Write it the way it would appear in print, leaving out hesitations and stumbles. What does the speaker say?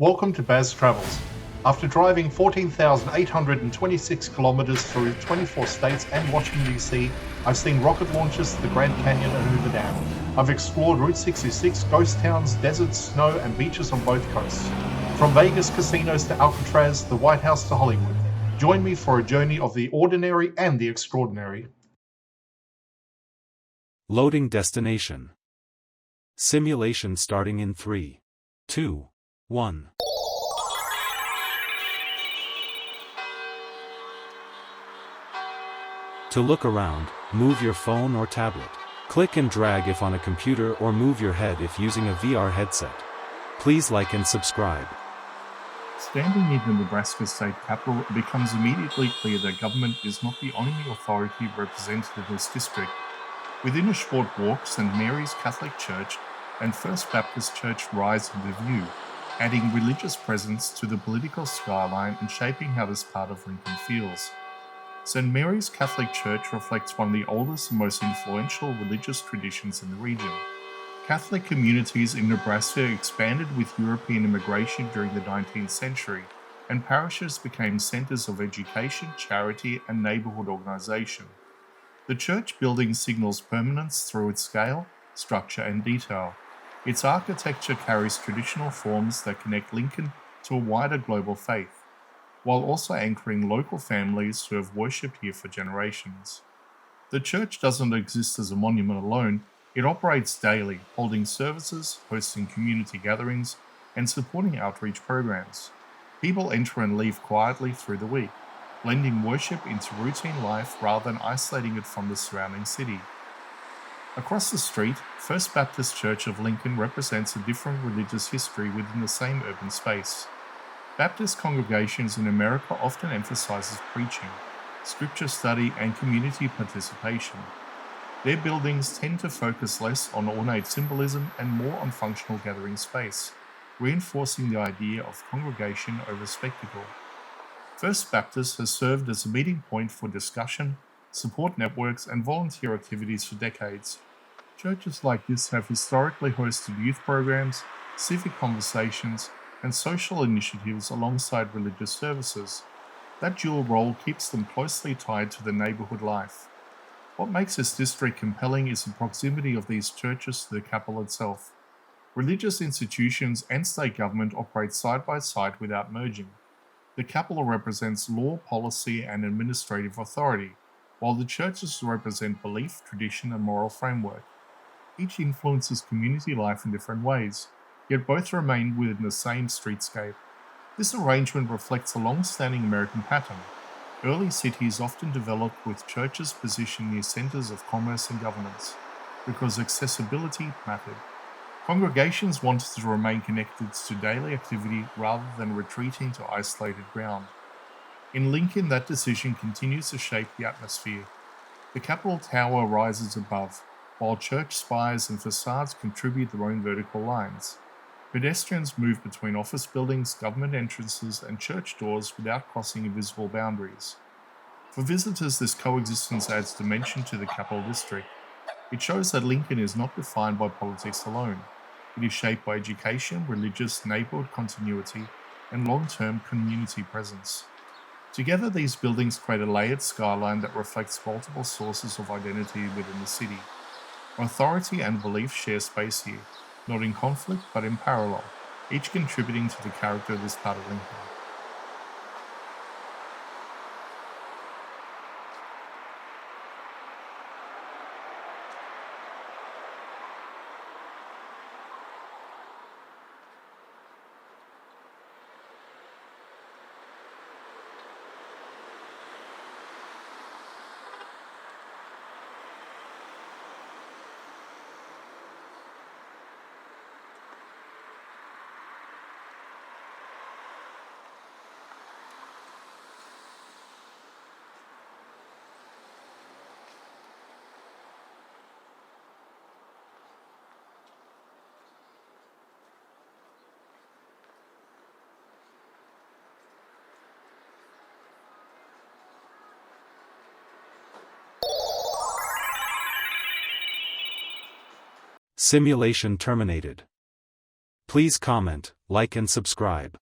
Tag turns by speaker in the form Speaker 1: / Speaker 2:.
Speaker 1: Welcome to Baz Travels. After driving 14,826 kilometers through 24 states and Washington, D.C., I've seen rocket launches to the Grand Canyon and Hoover Dam. I've explored Route 66, ghost towns, deserts, snow, and beaches on both coasts. From Vegas casinos to Alcatraz, the White House to Hollywood. Join me for a journey of the ordinary and the extraordinary.
Speaker 2: Loading destination. Simulation starting in 3, 2, 1. To look around, move your phone or tablet. Click and drag if on a computer or move your head if using a VR headset. Please like and subscribe.
Speaker 3: Standing in the Nebraska State Capitol, it becomes immediately clear that government is not the only authority represented in this district. Within a short walk, St. Mary's Catholic Church and First Baptist Church rise into view, adding religious presence to the political skyline and shaping how this part of Lincoln feels. St. Mary's Catholic Church reflects one of the oldest and most influential religious traditions in the region. Catholic communities in Nebraska expanded with European immigration during the 19th century, and parishes became centers of education, charity, and neighbourhood organization. The church building signals permanence through its scale, structure, and detail. Its architecture carries traditional forms that connect Lincoln to a wider global faith, while also anchoring local families who have worshipped here for generations. The church doesn't exist as a monument alone, it operates daily, holding services, hosting community gatherings, and supporting outreach programs. People enter and leave quietly through the week, blending worship into routine life rather than isolating it from the surrounding city. Across the street, First Baptist Church of Lincoln represents a different religious history within the same urban space. Baptist congregations in America often emphasizes preaching, scripture study, and community participation. Their buildings tend to focus less on ornate symbolism and more on functional gathering space, reinforcing the idea of congregation over spectacle. First Baptist has served as a meeting point for discussion, support networks, and volunteer activities for decades. Churches like this have historically hosted youth programs, civic conversations, and social initiatives alongside religious services. That dual role keeps them closely tied to the neighbourhood life. What makes this district compelling is the proximity of these churches to the capital itself. Religious institutions and state government operate side by side without merging. The capital represents law, policy, and administrative authority, while the churches represent belief, tradition, and moral framework. Each influences community life in different ways, yet both remain within the same streetscape. This arrangement reflects a long-standing American pattern. Early cities often developed with churches positioned near centers of commerce and governance, because accessibility mattered. Congregations wanted to remain connected to daily activity rather than retreating to isolated ground. In Lincoln, that decision continues to shape the atmosphere. The Capitol Tower rises above, while church spires and facades contribute their own vertical lines. Pedestrians move between office buildings, government entrances, and church doors without crossing invisible boundaries. For visitors, this coexistence adds dimension to the Capital District. It shows that Lincoln is not defined by politics alone. It is shaped by education, religious, neighborhood continuity, and long-term community presence. Together, these buildings create a layered skyline that reflects multiple sources of identity within the city. Authority and belief share space here, not in conflict but in parallel, each contributing to the character of this part of Lincoln.
Speaker 2: Simulation terminated. Please comment, like and subscribe.